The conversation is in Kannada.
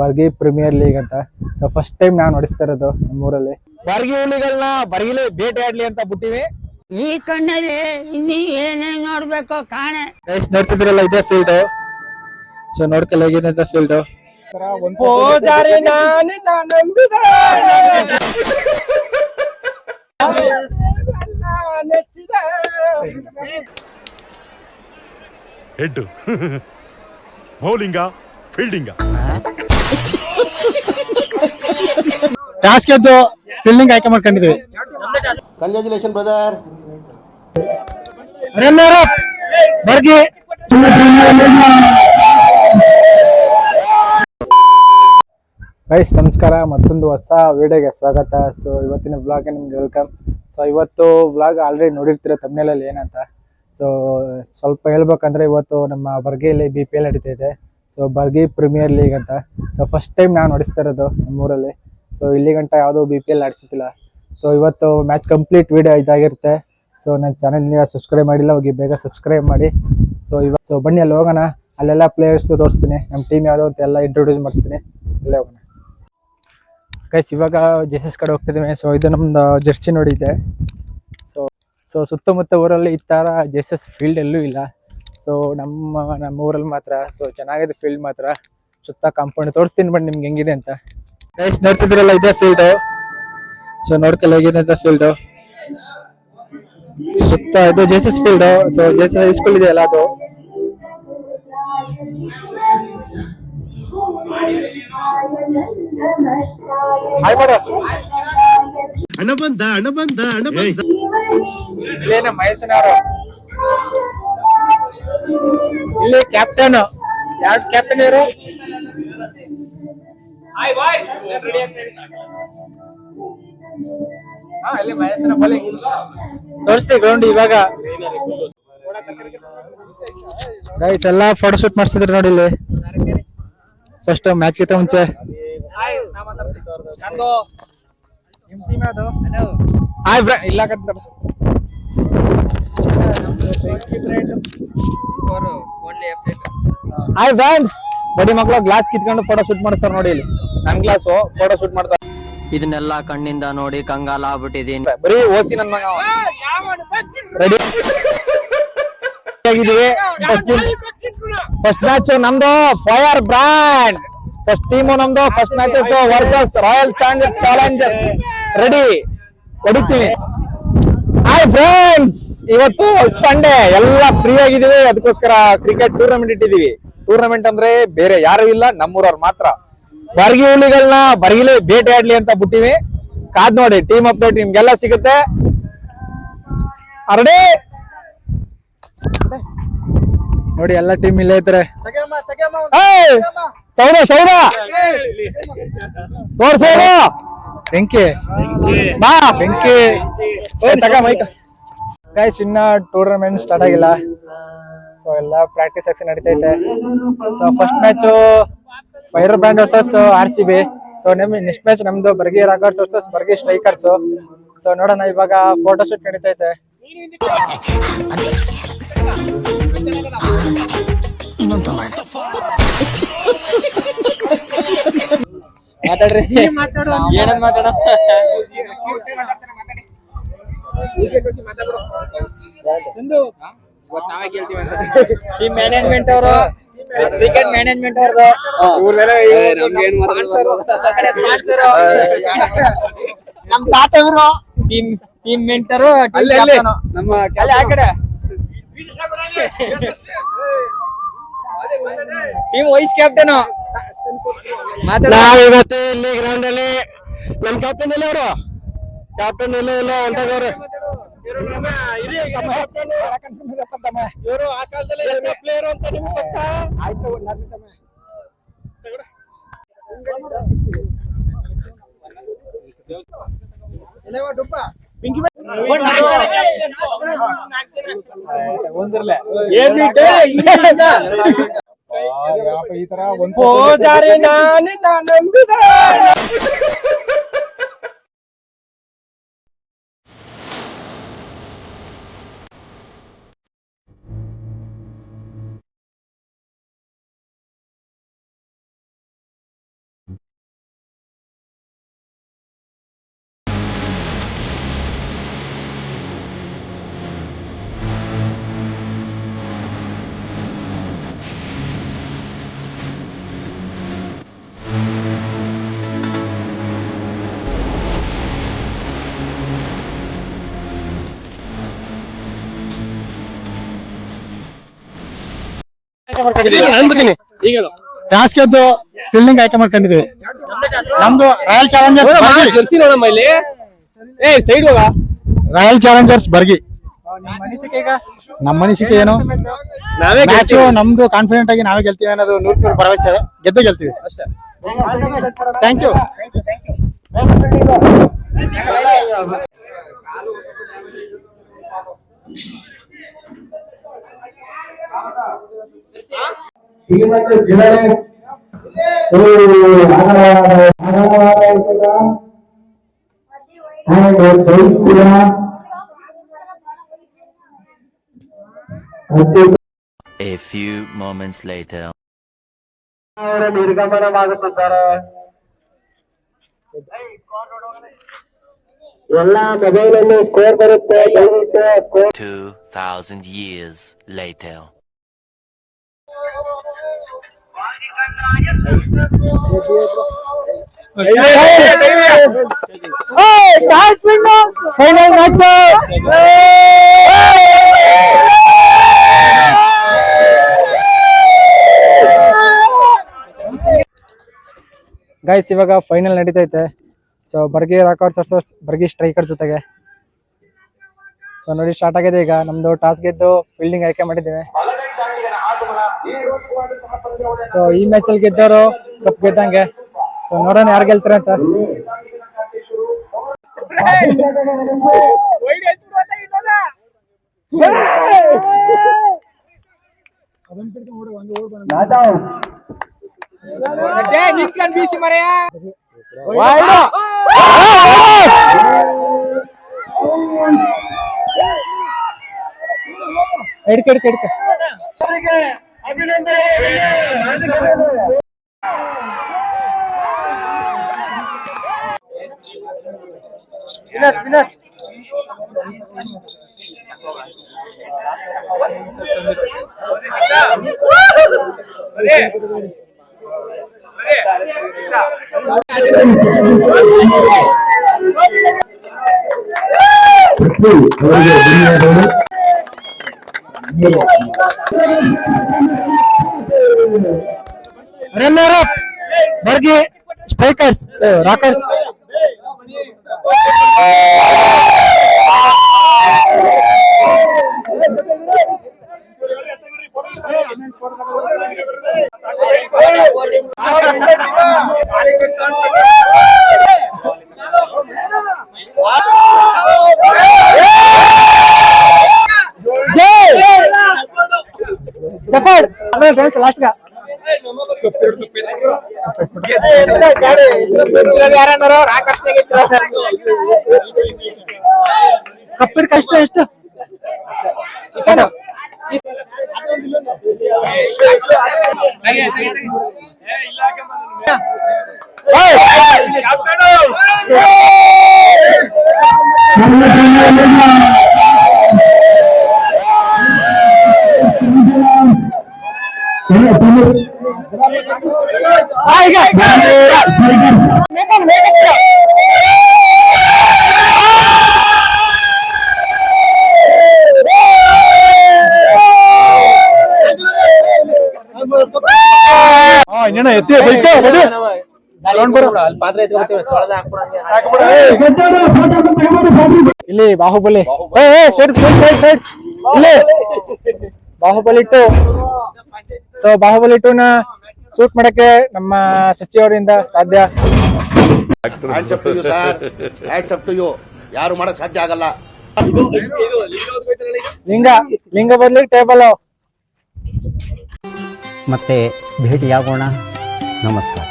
ಬರ್ಗಿ ಪ್ರೀಮಿಯರ್ ಲೀಗ್ ಅಂತ. ಸೊ ಫಸ್ಟ್ ಟೈಮ್ ನಾನು ನೋಡಿಸ್ತಾ ಇರೋದು ನಮ್ಮೂರಲ್ಲಿ. ಬರ್ಗಿ ಹುಲಿಗಳನ್ನ ಬರ್ಗಿಲಿ ಬೇಟೆ ಆಡ್ಲಿ ಅಂತ ಬಿಟ್ಟಿವಿ. ಈ ಕಣ್ಣಲ್ಲಿ ಇನ್ನೀ ಏನೇನ್ ನೋಡ್ಬೇಕೋ ಕಾಣೆ. ನೋಡ್ತಿದ್ರಲ್ಲ ಇದೇ ಫೀಲ್ಡ್. ಸೊ ನೋಡ್ಕಲ್ಲ ಹೇಗಿದೆ ಅಂತ ಫೀಲ್ಡ್. ಹೆಡ್ ಬೌಲಿಂಗ ಫೀಲ್ಡಿಂಗ ಟಾಸ್ಕ್ ಎದ್ದು ಫೀಲ್ಡಿಂಗ್ ಆಯ್ಕೆ ಮಾಡ್ಕೊಂಡಿದ್ವಿ. Congratulation brother. ಬರ್ಗಿ ಗೈಸ್ ನಮಸ್ಕಾರ, ಮತ್ತೊಂದು ಹೊಸ ವಿಡಿಯೋಗೆ ಸ್ವಾಗತ. ಸೊ ಇವತ್ತಿನ ಬ್ಲಾಗ್ಗೆ ನಿಮ್ಗೆ ವೆಲ್ಕಮ್. ಸೊ ಇವತ್ತು ಬ್ಲಾಗ್ ಆಲ್ರೆಡಿ ನೋಡಿರ್ತೀರ ತಮ್ಮನೇಲಲ್ಲಿ ಏನಂತ. ಸೊ ಸ್ವಲ್ಪ ಹೇಳ್ಬೇಕಂದ್ರೆ ಇವತ್ತು ನಮ್ಮ ಬರ್ಗಿಯಲ್ಲಿ BPL ನಡೀತಾ ಇದೆ. ಸೊ ಬರ್ಗಿ ಪ್ರೀಮಿಯರ್ ಲೀಗ್ ಅಂತ. ಸೊ ಫಸ್ಟ್ ಟೈಮ್ ನಾನು ನೋಡಿಸ್ತಾ ಇರೋದು ನಮ್ಮೂರಲ್ಲಿ. ಸೊ ಇಲ್ಲಿ ಗಂಟ ಯಾವುದೋ BPL ನಡೆಸಿಲ್ಲ. ಸೊ ಇವತ್ತು ಮ್ಯಾಚ್ ಕಂಪ್ಲೀಟ್ ವಿಡಿಯೋ ಇದಾಗಿರುತ್ತೆ. ಸೊ ನನ್ನ ಚಾನಲ್ನ ಸಬ್ಸ್ಕ್ರೈಬ್ ಮಾಡಿಲ್ಲ, ಹೋಗಿ ಬೇಗ ಸಬ್ಸ್ಕ್ರೈಬ್ ಮಾಡಿ. ಸೊ ಬನ್ನಿ ಅಲ್ಲಿ ಹೋಗೋಣ. ಅಲ್ಲೆಲ್ಲ ಪ್ಲೇಯರ್ಸ್ ತೋರಿಸ್ತೀನಿ, ನಮ್ಮ ಟೀಮ್ ಯಾವುದೋ ಅಂತ ಎಲ್ಲ ಇಂಟ್ರೊಡ್ಯೂಸ್ ಮಾಡ್ತೀನಿ. ಅಲ್ಲೇ ಹೋಗೋಣ ಗೈಸ್. ಇವಾಗ ಜೆಸಸ್ ಕಡೆ ಹೋಗ್ತಿದ್ದೀವಿ. ಸೊ ಇದು ನಮ್ದು ಜೆರ್ಸಿ ನೋಡಿದ್ದೆ. ಸೊ ಸುತ್ತಮುತ್ತ ಊರಲ್ಲಿ ಈ ಥರ ಜೆಸಸ್ ಫೀಲ್ಡ್ ಎಲ್ಲೂ ಇಲ್ಲ. ಸೊ ನಮ್ಮ ಊರಲ್ಲಿ ಮಾತ್ರ. ಸೊ ಚೆನ್ನಾಗಿದೆ ಫೀಲ್ಡ್ ಮಾತ್ರ. ಸುತ್ತ ಕಾಂಪೌಂಡ್ ತೋರಿಸ್ತೀನಿ ಬನ್ನಿ ನಿಮ್ಗೆ ಹೆಂಗಿದೆ ಅಂತ. ಗೈಸ್ ನೋಡ್ತಿದ್ರಲ್ಲ ಇದೇ ಫೀಲ್ಡ್. ಸೊ ನೋಡ್ಕಲ್ಲ ಹೇಗಿದೆ ಅಂತ ಫೀಲ್ಡ್. ಸುತ್ತ ಇದು Jesus field. So Jesus high school ಇದೆಯಲ್ಲ ಅದು. ಹಣ ಬಂದ ಇಲ್ಲೇ ನಮ್ಮ ಮಹೇಶನವರು, ಇಲ್ಲಿ ಕ್ಯಾಪ್ಟನ್. ಯಾರು ಕ್ಯಾಪ್ಟನ್ ಇವರು? ಇಲ್ಲಿ ಮಹೇಶನ ಬೌಲಿಂಗ್ ತೋರಿಸ್ತೀವಿ ಗ್ರೌಂಡ್ ಇವಾಗ. ಗೈಸ್ ಎಲ್ಲ ಫೋಟೋ ಶೂಟ್ ಮಾಡಿಸಿದ್ರು ನೋಡಿ ಇಲ್ಲಿ ಫಸ್ಟ್ ಮ್ಯಾಚ್ ಗಿಂತ ಮುಂಚೆ. ಹಾಯ್ ಫ್ರೆಂಡ್ಸ್, ಬಡಿ ಮಕ್ಕಳು ಗ್ಲಾಸ್ ಕಿತ್ಕೊಂಡು ಫೋಟೋ ಶೂಟ್ ಮಾಡಿಸ್ತಾರೆ ನೋಡಿ ಇಲ್ಲಿ. ನನ್ ಗ್ಲಾಸ್ ಫೋಟೋ ಶೂಟ್ ಮಾಡ್ತಾರೆ. ಇದನ್ನೆಲ್ಲ ಕಣ್ಣಿಂದ ನೋಡಿ ಕಂಗಾಲ ಆಗ್ಬಿಟ್ಟಿದೀನಿ. ಬರೀ ಓಸಿ ನನ್ ಮಗ. ರೆಡಿ ಆಗಿದೀವಿ. ಫಸ್ಟ್ ಮ್ಯಾಚ್ ನಮ್ದು ಫೈರ್ ಬ್ರ್ಯಾಂಡ್. ಫಸ್ಟ್ ಟೀಮು ನಮ್ದು. First matches versus royal Challengers. Ready, ಹೊಡಿತೀವಿ. ಹಾಯ್ ಫ್ರೆಂಡ್ಸ್, ಇವತ್ತು ಸಂಡೇ ಎಲ್ಲ ಫ್ರೀ ಆಗಿದೀವಿ. ಅದಕ್ಕೋಸ್ಕರ ಕ್ರಿಕೆಟ್ ಟೂರ್ನಮೆಂಟ್ ಇಟ್ಟಿದೀವಿ. ಟೂರ್ನಮೆಂಟ್ ಅಂದ್ರೆ ಬೇರೆ ಯಾರು ಇಲ್ಲ, ನಮ್ಮೂರವ್ರು ಮಾತ್ರ. ಬರ್ಗಿ ಹುಲಿಗಳನ್ನ ಬರ್ಗಿಲಿ ಬೇಟೆ ಆಡ್ಲಿ ಅಂತ ಬಿಟ್ಟಿವಿ. ಕಾದ್ ನೋಡಿ, ಟೀಮ್ ಅಪ್ಡೇಟ್ ನಿಮ್ಗೆಲ್ಲ ಸಿಗುತ್ತೆ. ರೆಡಿ ನೋಡಿ, ಎಲ್ಲ ಟೀಮ್ ಇಲ್ಲೇ ಇದ್ದಾರೆ. ಸೌದ ತೋರ್ಸೋದು ಬೆಂಕಿ ಬಾ ಬೆಂಕಿ ಮೈಕ್. ಗೈಸ್ ಇನ್ನ ಟೂರ್ನಮೆಂಟ್ ಸ್ಟಾರ್ಟ್ ಆಗಿಲ್ಲ. ಸೊ ಎಲ್ಲ ಪ್ರಾಕ್ಟೀಸ್ ಆಕ್ಷನ್ ನಡೀತೈತೆ. So first match fire band versus RCB. So next match ನಮ್ದು Bargi rockers versus Bargi strikers. So ನೋಡೋಣ, ಇವಾಗ ಫೋಟೋ ಶೂಟ್ ನಡೀತೈತೆ. ಮಾತಾಡ್ರಿ, ಏನಂತ ಮಾತಾಡ. ಟೀಮ್ ಮ್ಯಾನೇಜ್ಮೆಂಟ್ ಅವರು, ಕ್ರಿಕೆಟ್ ಮ್ಯಾನೇಜ್ಮೆಂಟ್ ಅವ್ರದ್ದು, ನಮ್ ತಾತವರು ಟೀಮ್ ಮೆಂಟರು, ನಮ್ಮ ಆ ಕಡೆ ಟೀಮ್ ವೈಸ್ ಕ್ಯಾಪ್ಟನ್. ಇವತ್ತು ಇಲ್ಲಿ ಗ್ರೌಂಡ್ ಅಲ್ಲಿ ನಮ್ ಕ್ಯಾಪ್ಟನ್ ಎಲ್ಲ ಅವರು ಕ್ಯಾಪ್ಟನ್ ಎಲ್ಲ ಹೊಂಟಾಗವ್ರೆ. ಇವರು ಆ ಕಾಲದಲ್ಲಿ ಪ್ಲೇಯರ್ ಅಂತ ನಿಮ್ಗೆ ಗೊತ್ತಾ? ಆಯ್ತು ಈ ತರ ಒಂದು ಟಾಸ್ ಗೆದ್ದು ಫೀಲ್ಡಿಂಗ್ ಆಯ್ಕೆ ಮಾಡ್ಕೊಂಡಿದ್ವಿ. ನಮ್ದು ರಾಯಲ್ ಚಾಲೆಂಜರ್ಸ್ ಜರ್ಸಿ ನೋಡಮ್ಮ ಇಲ್ಲಿ. ಸೈಡ್ ಹೋಗ. Royal Challengers Bargi. ನಮ್ಮ ಅನಿಸಿಕೆ ಏನು, ನಾವೇ ಮ್ಯಾಚು ನಮ್ದು ಕಾನ್ಫಿಡೆಂಟ್ ಆಗಿ ನಾವೇ ಗೆಲ್ತೀವಿ ಅನ್ನೋದು 100% ಭರವಸೆ. ಗೆದ್ದು ಗೆಲ್ತೀವಿ ಅಷ್ಟೇ. Thank you. A few moments later. ನಿರ್ಗಮನವಾಗುತ್ತಿದ್ದಾರೆ. ಎಲ್ಲ ಮೊಬೈಲ್ ಅಲ್ಲಿ ಸ್ಕೋರ್ ಬರುತ್ತೆ, ದಯವಿಟ್ಟು score 2000 years later. Final match. Guys ಇವಾಗ ಫೈನಲ್ ನಡೀತೈತೆ. So Bargi rockers versus Bargi striker ಜೊತೆಗೆ. ಸೊ ನೋಡಿ ಸ್ಟಾರ್ಟ್ ಆಗಿದೆ ಈಗ. ನಮ್ದು ಟಾಸ್ ಗೆದ್ದು ಫೀಲ್ಡಿಂಗ್ ಆಯ್ಕೆ ಮಾಡಿದ್ದೇವೆ. ಸೊ ಈ ಮ್ಯಾಚ್ ಅಲ್ಲಿ ಗೆದ್ದವರು ಕಪ್ ಗೆದ್ದಂಗೆ. ಸೊ ನೋಡೋಣ ಯಾರು ಗೆಲ್ತಾರೆ ಅಂತ. ಬೀಸಿ ಮರೆಯ. ಎಡ್ಕೆ ಎಡ್ಕೆ ಎಡ್ಕೆ. Runner up Bargi strikers rockers. Support last ಗ ಕಪ್ಪಿಡ್ ಕಷ್ಟ ಎಷ್ಟು ಇನ್ನೇನ ಎತ್ತಿ ಇಲ್ಲಿ ಬಾಹುಬಲಿ ಇಲ್ಲಿ ಬಾಹುಬಲಿ 2. ಸೊ ಬಾಹುಬಲಿ 2 ನ ಶೂಟ್ ಮಾಡಕ್ಕೆ ನಮ್ಮ ಸಚಿವರಿಂದ ಸಾಧ್ಯ. Hands up to you sir, hands up to you. ಯಾರು ಮಾಡಕ್ ಸಾಧ್ಯ ಆಗಲ್ಲ. ಲಿಂಗ ಬದಲಿಗೆ ಟೇಬಲ್. ಮತ್ತೆ ಭೇಟಿಯಾಗೋಣ. ನಮಸ್ಕಾರ.